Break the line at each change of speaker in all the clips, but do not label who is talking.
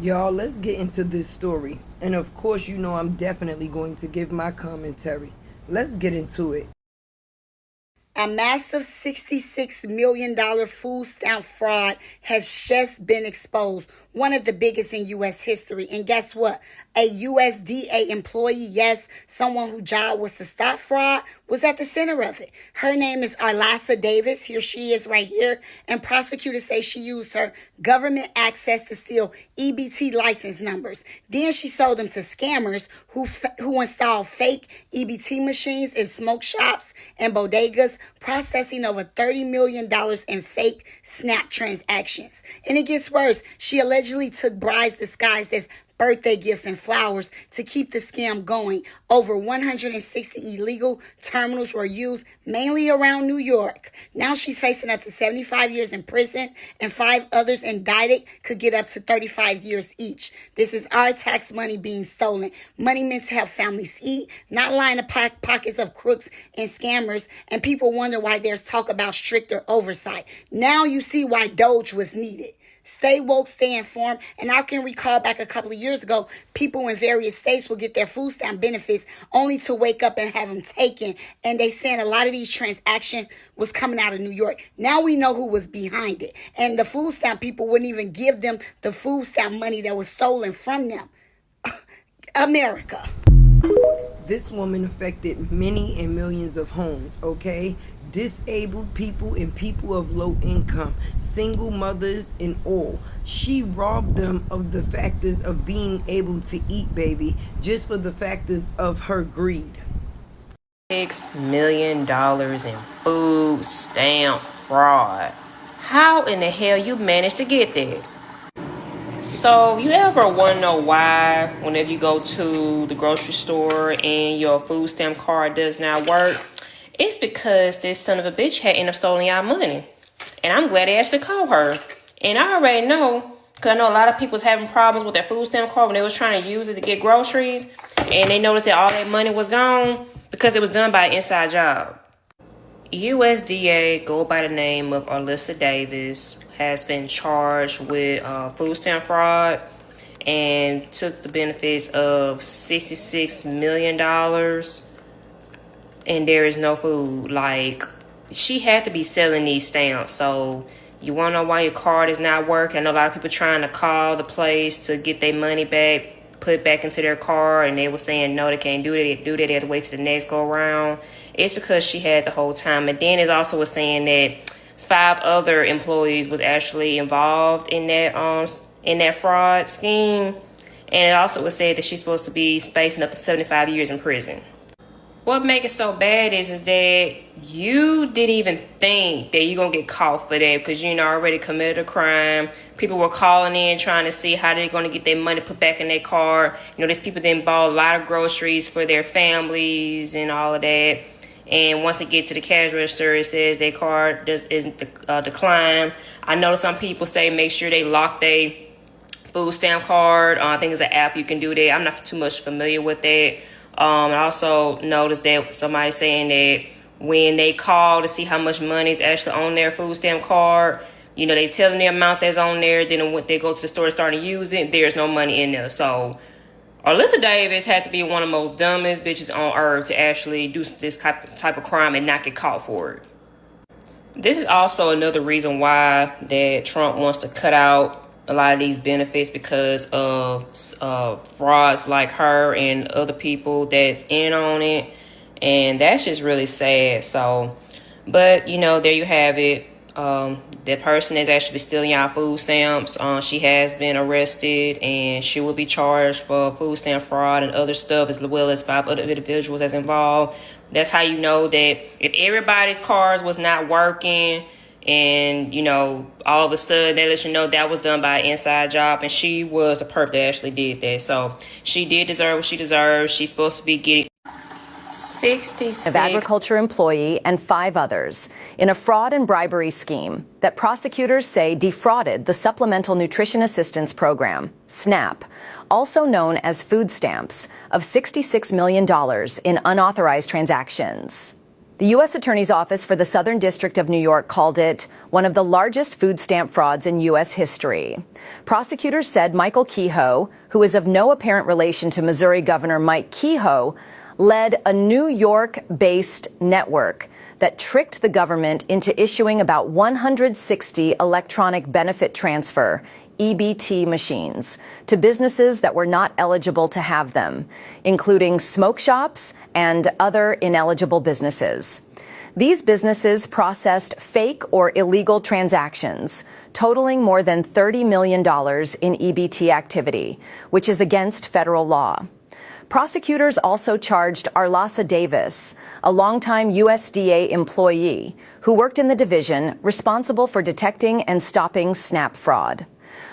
Y'all, let's get into this story. And of course, you know I'm definitely going to give my commentary. Let's get into it.
A massive $66 million food stamp fraud has just been exposed, one of the biggest in U.S. history. And guess what? A USDA employee, yes, someone whose job was to stop fraud, was at the center of it. Her name is ITSLATEWORLD. Here she is right here. And prosecutors say she used her government access to steal EBT license numbers. Then she sold them to scammers who installed fake EBT machines in smoke shops and bodegas, processing over $30 million in fake SNAP transactions. And it gets worse. She allegedly took bribes disguised as birthday gifts and flowers to keep the scam going. Over 160 illegal terminals were used, mainly around New York. Now she's facing up to 75 years in prison, and 5 others indicted could get up to 35 years each. This is our tax money being stolen. Money meant to help families eat, not line the pockets of crooks and scammers, and people wonder why there's talk about stricter oversight. Now you see why Doge was needed. Stay woke, stay informed. And I can recall back a couple of years ago, people in various states would get their food stamp benefits only to wake up and have them taken. And they saying a lot of these transactions was coming out of New York. Now we know who was behind it. And the food stamp people wouldn't even give them the food stamp money that was stolen from them. America.
This woman affected many and millions of homes, okay? Disabled people and people of low income, single mothers and all. She robbed them of the factors of being able to eat, baby, just for the factors of her greed.
$6 million in food stamp fraud. How in the hell you managed to get that? So you ever want to know why whenever you go to the grocery store and your food stamp card does not work? It's because this son of a bitch had ended up stealing y'all money. And I'm glad they actually called her. And I already know, because I know a lot of people was having problems with their food stamp card when they was trying to use it to get groceries. And they noticed that all their money was gone because it was done by an inside job. USDA, go by the name of ITSLATEWORLD, has been charged with food stamp fraud and took the benefits of $66 million. And there is no food. Like, she had to be selling these stamps. So you want to know why your card is not working? I know a lot of people trying to call the place to get their money back, put it back into their card, and they were saying no, they can't do that. They have to wait till the next go around. It's because she had the whole time. And then it also was saying that 5 other employees was actually involved in that fraud scheme. And it also was said that she's supposed to be facing up to 75 years in prison. What makes it so bad is that you didn't even think that you're going to get caught for that because you already committed a crime. People were calling in trying to see how they're going to get their money put back in their car. These people didn't buy a lot of groceries for their families and all of that. And once they get to the cash register, it says their card isn't declined. I know some people say make sure they lock their food stamp card. I think it's an app you can do that. I'm not too much familiar with that. I also noticed that somebody saying that when they call to see how much money is actually on their food stamp card, they tell them the amount that's on there. Then when they go to the store and start to use it, there's no money in there. So ITSLATEWORLD had to be one of the most dumbest bitches on earth to actually do this type of crime and not get caught for it. This is also another reason why that Trump wants to cut out a lot of these benefits because of frauds like her and other people that's in on it. And that's just really sad. So, but, there you have it. That person is actually stealing y'all food stamps. She has been arrested and she will be charged for food stamp fraud and other stuff, as well as 5 other individuals that's involved. That's how you know that if everybody's cars was not working and, all of a sudden they let you know that was done by an inside job, and she was the perp that actually did that. So she did deserve what she deserves. She's supposed to be getting 66
of agriculture employee and 5 others in a fraud and bribery scheme that prosecutors say defrauded the Supplemental Nutrition Assistance Program, SNAP, also known as food stamps, of $66 million in unauthorized transactions. The U.S. Attorney's Office for the Southern District of New York called it one of the largest food stamp frauds in U.S. history. Prosecutors said Michael Kehoe, who is of no apparent relation to Missouri Governor Mike Kehoe, led a New York-based network that tricked the government into issuing about 160 electronic benefit transfer EBT machines to businesses that were not eligible to have them, including smoke shops and other ineligible businesses. These businesses processed fake or illegal transactions, totaling more than $30 million in EBT activity, which is against federal law. Prosecutors also charged ITSLATAEWORLD, a longtime USDA employee who worked in the division responsible for detecting and stopping SNAP fraud.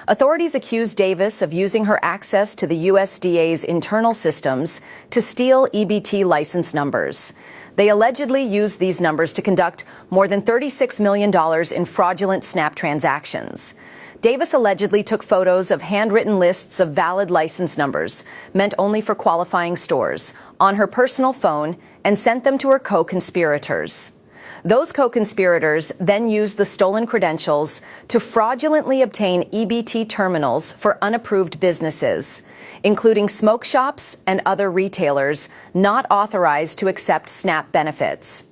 Authorities accused Davis of using her access to the USDA's internal systems to steal EBT license numbers. They allegedly used these numbers to conduct more than $36 million in fraudulent SNAP transactions. Davis allegedly took photos of handwritten lists of valid license numbers, meant only for qualifying stores, on her personal phone and sent them to her co-conspirators. Those co-conspirators then used the stolen credentials to fraudulently obtain EBT terminals for unapproved businesses, including smoke shops and other retailers not authorized to accept SNAP benefits.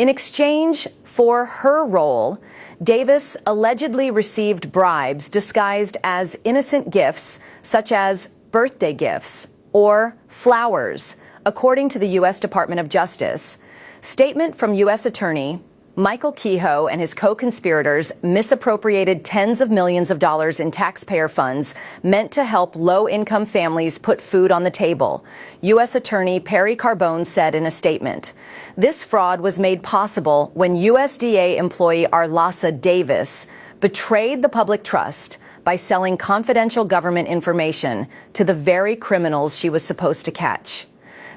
In exchange for her role, Davis allegedly received bribes disguised as innocent gifts, such as birthday gifts or flowers, according to the U.S. Department of Justice. Statement from U.S. Attorney Michael Kehoe and his co-conspirators misappropriated tens of millions of dollars in taxpayer funds meant to help low-income families put food on the table, U.S. Attorney Perry Carbone said in a statement. This fraud was made possible when USDA employee ITSLATAEWORLD betrayed the public trust by selling confidential government information to the very criminals she was supposed to catch.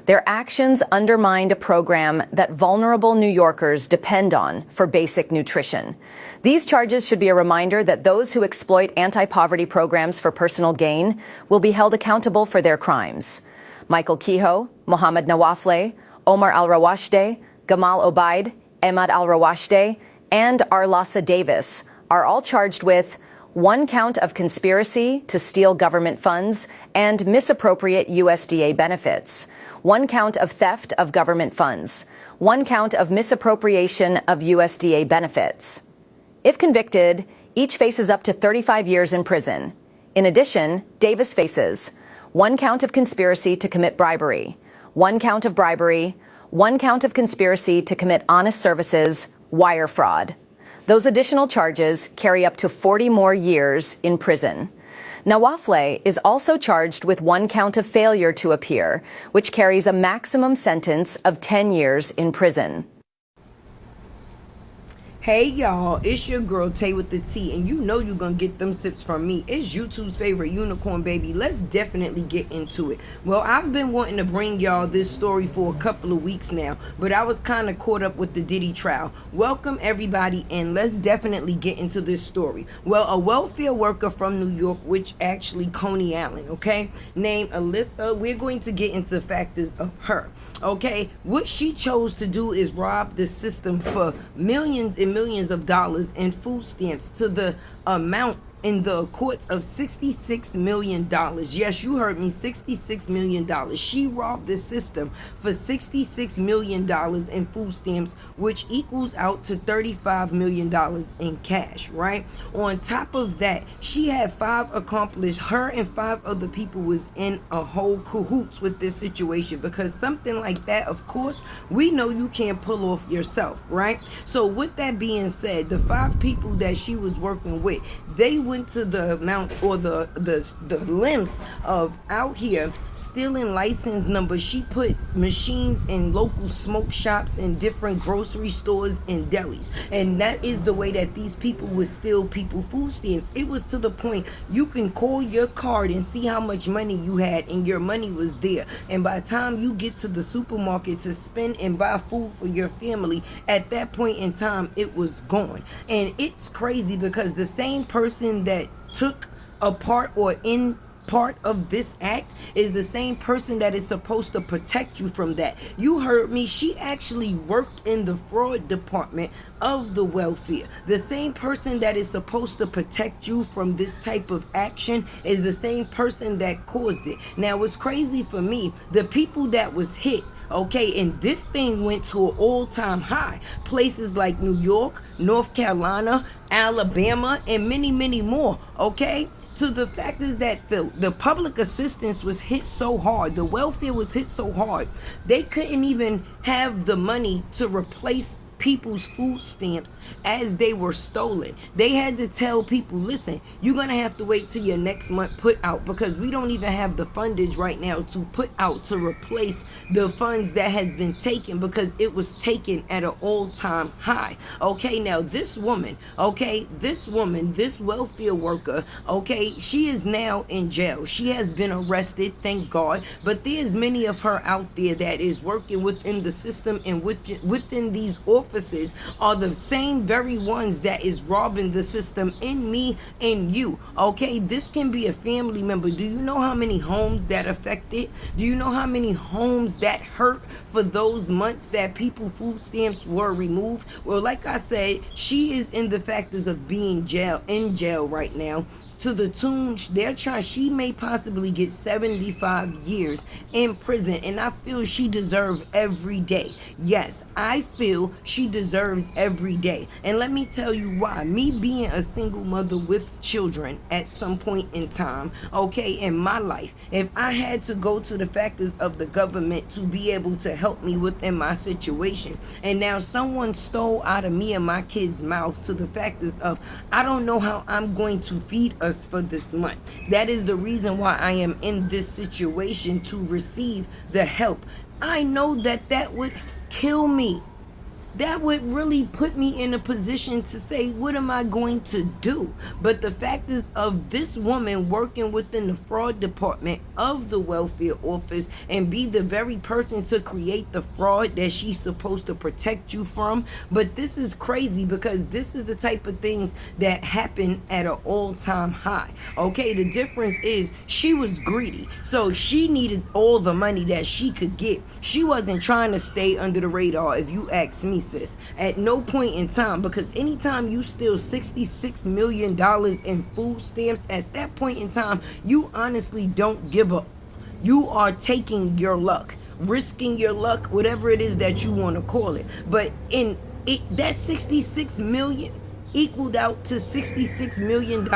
Their actions undermined a program that vulnerable New Yorkers depend on for basic nutrition. These charges should be a reminder that those who exploit anti-poverty programs for personal gain will be held accountable for their crimes. Michael Kehoe, Mohammed Nawafleh, Omar al-Rawashdeh, Gamal Obaid, Ahmad al-Rawashdeh, and ITSLATAEWORLD are all charged with 1 count of conspiracy to steal government funds and misappropriate USDA benefits, 1 count of theft of government funds, 1 count of misappropriation of USDA benefits. If convicted, each faces up to 35 years in prison. In addition, Davis faces 1 count of conspiracy to commit bribery, 1 count of bribery, 1 count of conspiracy to commit honest services, wire fraud. Those additional charges carry up to 40 more years in prison. Nawafleh is also charged with 1 count of failure to appear, which carries a maximum sentence of 10 years in prison.
Hey y'all, it's your girl Tay with the T, and you know you're gonna get them sips from me. It's YouTube's favorite unicorn baby. Let's definitely get into it. Well, I've been wanting to bring y'all this story for a couple of weeks now, but I was kind of caught up with the Diddy trial. Welcome everybody, and let's definitely get into this story. Well, a welfare worker from New York, which actually Coney Island, okay, named Alyssa, we're going to get into factors of her. Okay, what she chose to do is rob the system for millions and millions of dollars in food stamps to the amount in the courts of $66 million. Yes, you heard me, $66 million. She robbed the system for $66 million in food stamps, which equals out to $35 million in cash, right? On top of that, she had 5 accomplices. Her and 5 other people was in a whole cahoots with this situation, because something like that, of course, we know you can't pull off yourself, right? So with that being said, the 5 people that she was working with, they went to the amount or the lengths of out here stealing license numbers. She put machines in local smoke shops and different grocery stores and delis, and that is the way that these people would steal people food stamps. It was to the point you can call your card and see how much money you had, and your money was there, and by the time you get to the supermarket to spend and buy food for your family, at that point in time it was gone. And it's crazy because the same person that took apart or in part of this act is the same person that is supposed to protect you from that. You heard me. She actually worked in the fraud department of the welfare. The same person that is supposed to protect you from this type of action is the same person that caused it. Now, what's crazy for me, the people that was hit, okay, and this thing went to an all-time high. Places like New York, North Carolina, Alabama, and many, many more, okay? So the fact is that the public assistance was hit so hard, the welfare was hit so hard, they couldn't even have the money to replace people's food stamps as they were stolen. They had to tell people, listen, you're gonna have to wait till your next month put out, because we don't even have the fundage right now to put out to replace the funds that has been taken, because it was taken at an all-time high. Okay, now this woman, this welfare worker, she is now in jail. She has been arrested, thank God, but there's many of her out there that is working within the system, and within these offices are the same very ones that is robbing the system in me and you. Okay, this can be a family member. Do you know how many homes that affected? Do you know how many homes that hurt for those months that people food stamps were removed? Well, like I said, she is in the factors of being in jail right now, to the tune she may possibly get 75 years in prison, and I feel she deserves every day. Yes, I feel she deserves every day, and let me tell you why. Me being a single mother with children at some point in time, in my life, if I had to go to the factors of the government to be able to help me within my situation, and now someone stole out of me and my kids' mouth to the factors of, I don't know how I'm going to feed us for this month. That is the reason why I am in this situation, to receive the help. I know that would kill me. That would really put me in a position to say, what am I going to do? But the fact is of this woman working within the fraud department of the welfare office and be the very person to create the fraud that she's supposed to protect you from. But this is crazy, because this is the type of things that happen at an all-time high. Okay, the difference is she was greedy, so she needed all the money that she could get. She wasn't trying to stay under the radar, if you ask me, sis, at no point in time, because anytime you steal $66 million in food stamps, at that point in time, you honestly don't give up. You are taking your luck, risking your luck, whatever it is that you want to call it. But that 66 million equaled out to $66 million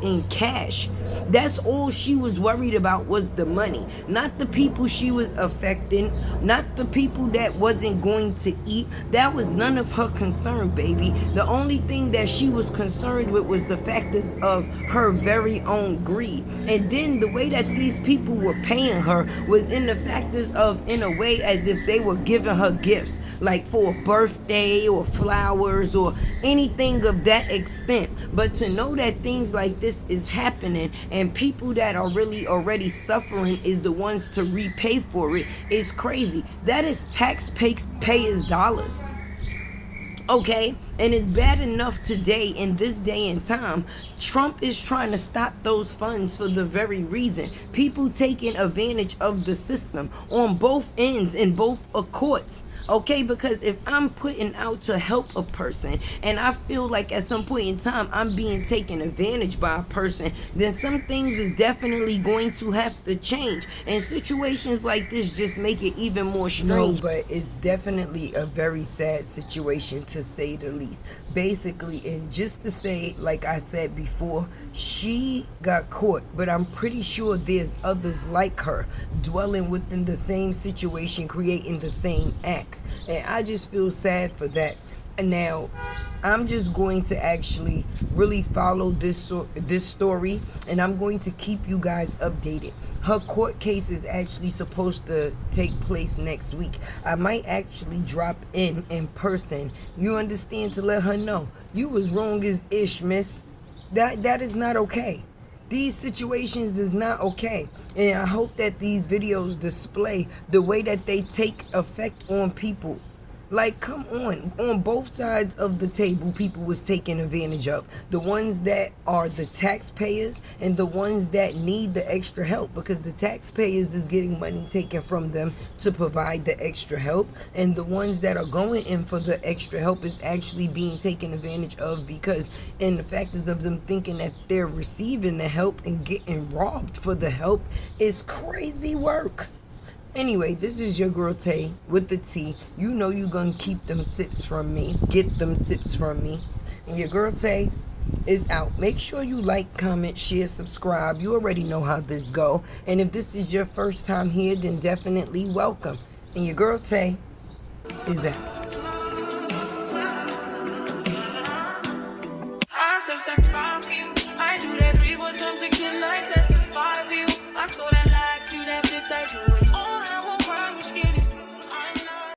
in cash. That's all she was worried about, was the money, not the people she was affecting, not the people that wasn't going to eat. That was none of her concern, baby. The only thing that she was concerned with was the factors of her very own greed. And then the way that these people were paying her was in the factors of, in a way, as if they were giving her gifts, like for a birthday or flowers or anything of that extent. But to know that things like this is happening, and people that are really already suffering is the ones to repay for it, is crazy. That is taxpayers' dollars. Okay, and it's bad enough today, in this day and time, Trump is trying to stop those funds for the very reason. People taking advantage of the system on both ends, in both courts. Okay, because if I'm putting out to help a person and I feel like at some point in time I'm being taken advantage by a person, then some things is definitely going to have to change. And situations like this just make it even more strange. No, but it's definitely a very sad situation, to say the least. Basically, and just to say, like I said before, she got caught, but I'm pretty sure there's others like her dwelling within the same situation, creating the same acts. And I just feel sad for that. And now I'm just going to actually really follow this story, and I'm going to keep you guys updated. Her court case is actually supposed to take place next week. I might actually drop in person, you understand, to let her know you was wrong as ish, miss. That is not okay. These situations is not okay. And I hope that these videos display the way that they take effect on people. Like, come on both sides of the table, people was taken advantage of. The ones that are the taxpayers and the ones that need the extra help, because the taxpayers is getting money taken from them to provide the extra help, and the ones that are going in for the extra help is actually being taken advantage of, because in the factors of them thinking that they're receiving the help and getting robbed for the help is crazy work. Anyway, this is your girl Tay with the T. You know you gonna keep them sips from me. Get them sips from me. And your girl Tay is out. Make sure you like, comment, share, subscribe. You already know how this go. And if this is your first time here, then definitely welcome. And your girl Tay is out.